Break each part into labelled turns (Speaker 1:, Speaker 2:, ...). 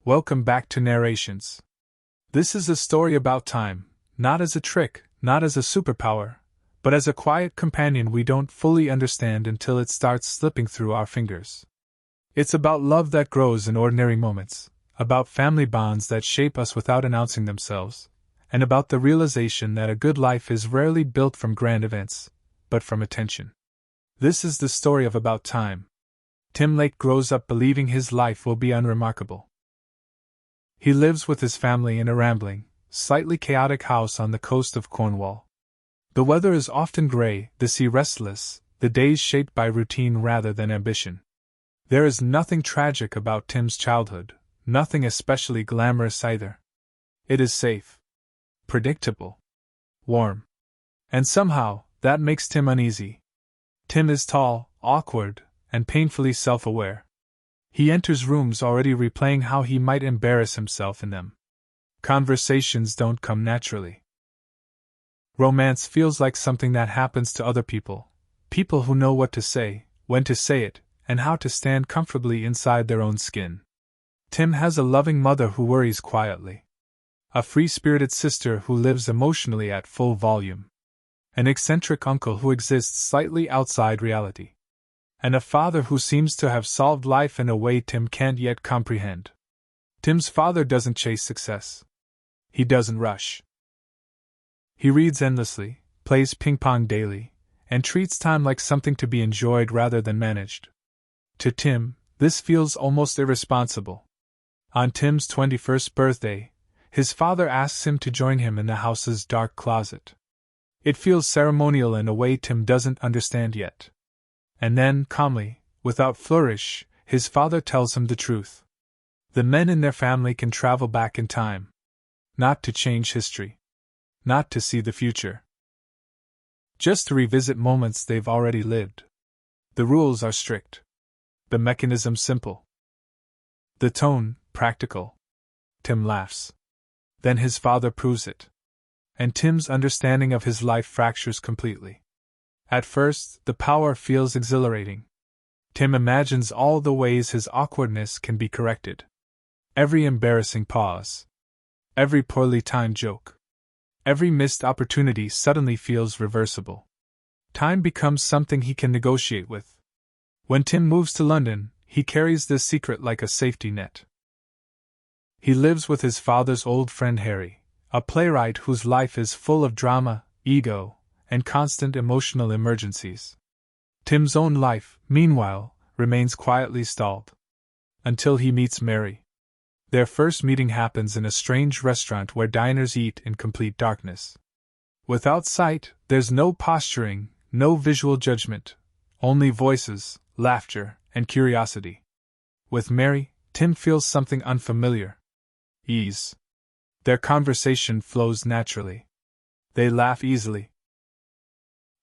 Speaker 1: Welcome back to Narrations. This is a story about time, not as a trick, not as a superpower, but as a quiet companion we don't fully understand until it starts slipping through our fingers. It's about love that grows in ordinary moments, about family bonds that shape us without announcing themselves, and about the realization that a good life is rarely built from grand events, but from attention. This is the story of About Time. Tim Lake grows up believing his life will be unremarkable. He lives with his family in a rambling, slightly chaotic house on the coast of Cornwall. The weather is often gray, the sea restless, the days shaped by routine rather than ambition. There is nothing tragic about Tim's childhood, nothing especially glamorous either. It is safe, predictable, warm. And somehow, that makes Tim uneasy. Tim is tall, awkward, and painfully self-aware. He enters rooms already replaying how he might embarrass himself in them. Conversations don't come naturally. Romance feels like something that happens to other people, people who know what to say, when to say it, and how to stand comfortably inside their own skin. Tim has a loving mother who worries quietly. A free-spirited sister who lives emotionally at full volume. An eccentric uncle who exists slightly outside reality. And a father who seems to have solved life in a way Tim can't yet comprehend. Tim's father doesn't chase success. He doesn't rush. He reads endlessly, plays ping-pong daily, and treats time like something to be enjoyed rather than managed. To Tim, this feels almost irresponsible. On Tim's 21st birthday, his father asks him to join him in the house's dark closet. It feels ceremonial in a way Tim doesn't understand yet. And then, calmly, without flourish, his father tells him the truth. The men in their family can travel back in time. Not to change history. Not to see the future. Just to revisit moments they've already lived. The rules are strict. The mechanism simple. The tone, practical. Tim laughs. Then his father proves it. And Tim's understanding of his life fractures completely. At first, the power feels exhilarating. Tim imagines all the ways his awkwardness can be corrected. Every embarrassing pause. Every poorly timed joke. Every missed opportunity suddenly feels reversible. Time becomes something he can negotiate with. When Tim moves to London, he carries this secret like a safety net. He lives with his father's old friend Harry, a playwright whose life is full of drama, ego, and constant emotional emergencies. Tim's own life, meanwhile, remains quietly stalled. Until he meets Mary. Their first meeting happens in a strange restaurant where diners eat in complete darkness. Without sight, there's no posturing, no visual judgment, only voices, laughter, and curiosity. With Mary, Tim feels something unfamiliar. Ease. Their conversation flows naturally. They laugh easily.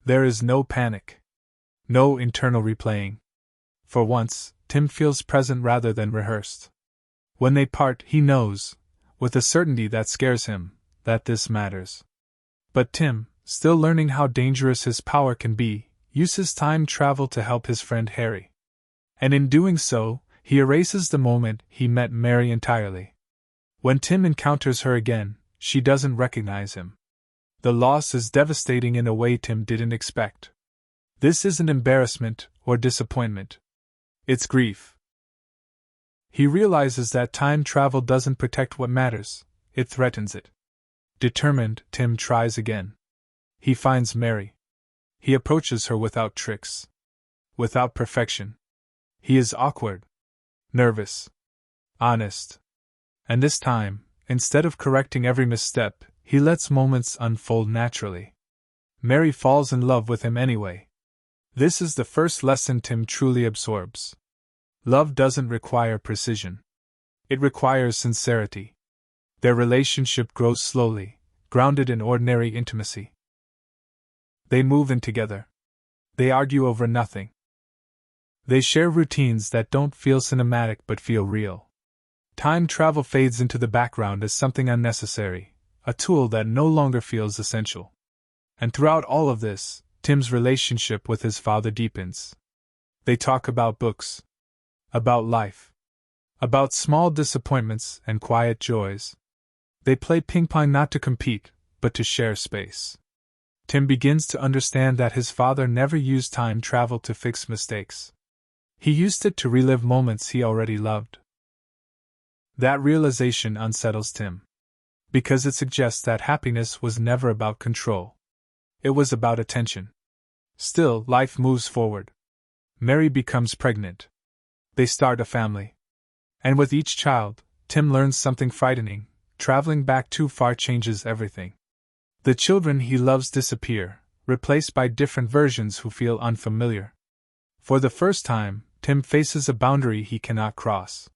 Speaker 1: There is no panic. No internal replaying. For once, Tim feels present rather than rehearsed. When they part, he knows, with a certainty that scares him, that this matters. But Tim, still learning how dangerous his power can be, uses time travel to help his friend Harry. And in doing so, he erases the moment he met Mary entirely. When Tim encounters her again, she doesn't recognize him. The loss is devastating in a way Tim didn't expect. This isn't embarrassment or disappointment. It's grief. He realizes that time travel doesn't protect what matters, it threatens it. Determined, Tim tries again. He finds Mary. He approaches her without tricks. Without perfection. He is awkward. Nervous. Honest. And this time, instead of correcting every misstep, he lets moments unfold naturally. Mary falls in love with him anyway. This is the first lesson Tim truly absorbs. Love doesn't require precision. It requires sincerity. Their relationship grows slowly, grounded in ordinary intimacy. They move in together. They argue over nothing. They share routines that don't feel cinematic but feel real. Time travel fades into the background as something unnecessary, a tool that no longer feels essential. And throughout all of this, Tim's relationship with his father deepens. They talk about books. About life. about small disappointments and quiet joys. They play ping pong not to compete, but to share space. Tim begins to understand that his father never used time travel to fix mistakes. He used it to relive moments he already loved. That realization unsettles Tim, because it suggests that happiness was never about control. It was about attention. Still, life moves forward. Mary becomes pregnant. They start a family. And with each child, Tim learns something frightening. Traveling back too far changes everything. The children he loves disappear, replaced by different versions who feel unfamiliar. For the first time, Tim faces a boundary he cannot cross.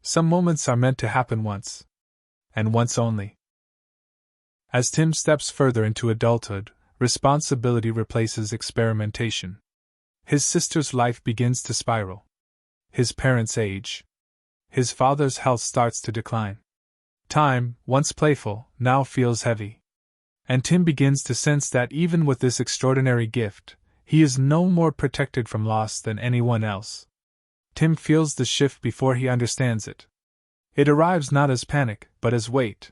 Speaker 1: Some moments are meant to happen once. And once only. As Tim steps further into adulthood, responsibility replaces experimentation. His sister's life begins to spiral. His parents age. His father's health starts to decline. Time, once playful, now feels heavy. And Tim begins to sense that even with this extraordinary gift, he is no more protected from loss than anyone else. Tim feels the shift before he understands it. It arrives not as panic, but as weight.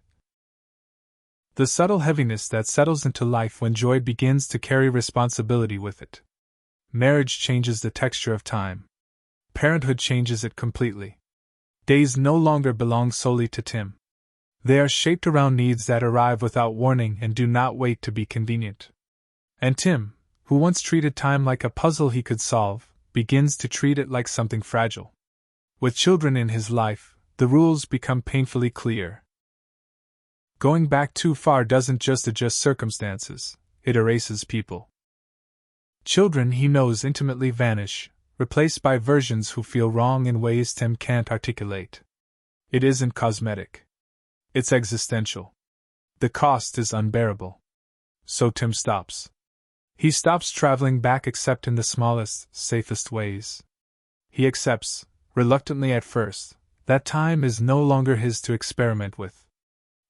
Speaker 1: The subtle heaviness that settles into life when joy begins to carry responsibility with it. Marriage changes the texture of time. Parenthood changes it completely. Days no longer belong solely to Tim. They are shaped around needs that arrive without warning and do not wait to be convenient. And Tim, who once treated time like a puzzle he could solve, begins to treat it like something fragile. With children in his life, the rules become painfully clear. Going back too far doesn't just adjust circumstances, it erases people. Children he knows intimately vanish, replaced by versions who feel wrong in ways Tim can't articulate. It isn't cosmetic. It's existential. The cost is unbearable. So Tim stops. He stops traveling back except in the smallest, safest ways. He accepts, reluctantly at first, that time is no longer his to experiment with.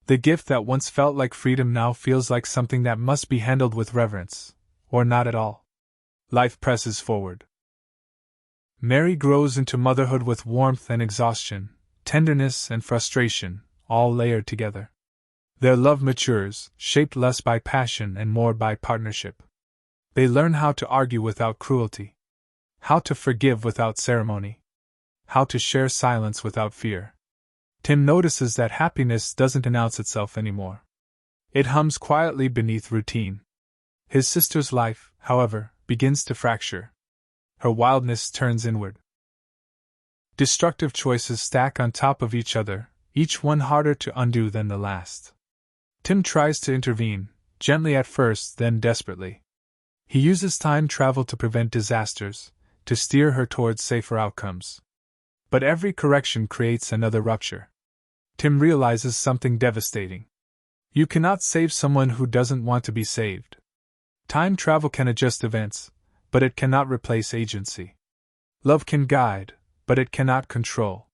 Speaker 1: The gift that once felt like freedom now feels like something that must be handled with reverence, or not at all. Life presses forward. Mary grows into motherhood with warmth and exhaustion, tenderness and frustration, all layered together. Their love matures, shaped less by passion and more by partnership. They learn how to argue without cruelty, how to forgive without ceremony, how to share silence without fear. Tim notices that happiness doesn't announce itself anymore. It hums quietly beneath routine. His sister's life, however, begins to fracture. Her wildness turns inward. Destructive choices stack on top of each other, each one harder to undo than the last. Tim tries to intervene, gently at first, then desperately. He uses time travel to prevent disasters, to steer her towards safer outcomes. But every correction creates another rupture. Tim realizes something devastating. You cannot save someone who doesn't want to be saved. Time travel can adjust events, but it cannot replace agency. Love can guide, but it cannot control.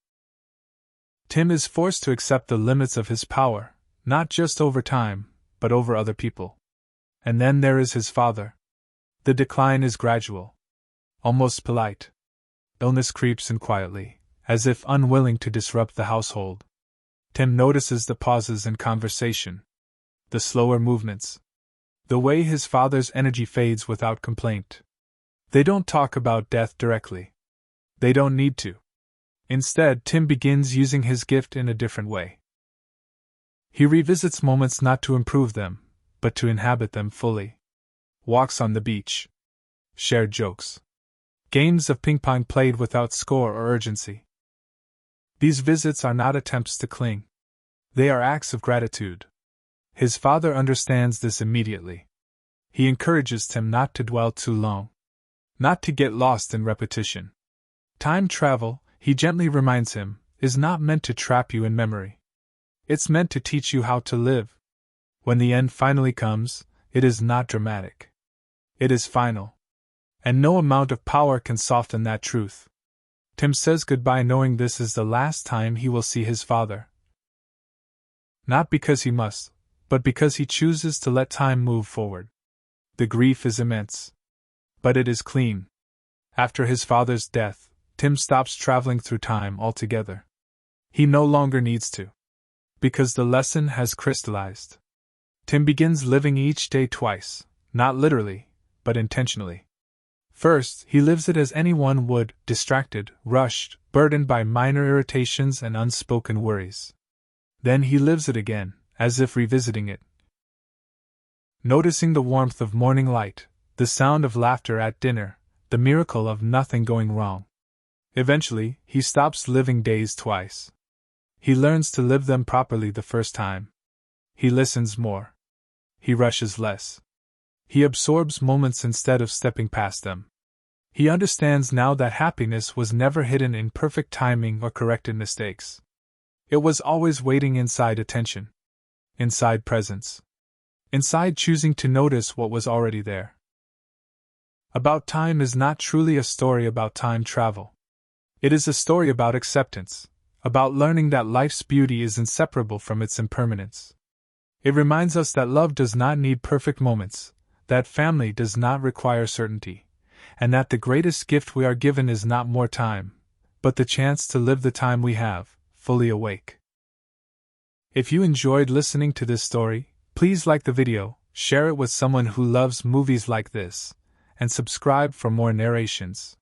Speaker 1: Tim is forced to accept the limits of his power, not just over time, but over other people. And then there is his father. The decline is gradual, almost polite. Illness creeps in quietly, as if unwilling to disrupt the household. Tim notices the pauses in conversation, the slower movements, the way his father's energy fades without complaint. They don't talk about death directly. They don't need to. Instead, Tim begins using his gift in a different way. He revisits moments not to improve them, but to inhabit them fully. Walks on the beach. Shared jokes. Games of ping pong played without score or urgency. These visits are not attempts to cling. They are acts of gratitude. His father understands this immediately. He encourages Tim not to dwell too long. Not to get lost in repetition. Time travel, he gently reminds him, is not meant to trap you in memory. It's meant to teach you how to live. When the end finally comes, it is not dramatic. It is final. And no amount of power can soften that truth. Tim says goodbye knowing this is the last time he will see his father. Not because he must, but because he chooses to let time move forward. The grief is immense. But it is clean. After his father's death, Tim stops traveling through time altogether. He no longer needs to. Because the lesson has crystallized. Tim begins living each day twice, not literally, but intentionally. First, he lives it as anyone would, distracted, rushed, burdened by minor irritations and unspoken worries. Then he lives it again, as if revisiting it. Noticing the warmth of morning light, the sound of laughter at dinner, the miracle of nothing going wrong. Eventually, he stops living days twice. He learns to live them properly the first time. He listens more. He rushes less. He absorbs moments instead of stepping past them. He understands now that happiness was never hidden in perfect timing or corrected mistakes. It was always waiting inside attention. Inside presence. Inside choosing to notice what was already there. About Time is not truly a story about time travel. It is a story about acceptance, about learning that life's beauty is inseparable from its impermanence. It reminds us that love does not need perfect moments, that family does not require certainty, and that the greatest gift we are given is not more time, but the chance to live the time we have, fully awake. If you enjoyed listening to this story, please like the video, share it with someone who loves movies like this, and subscribe for more narrations.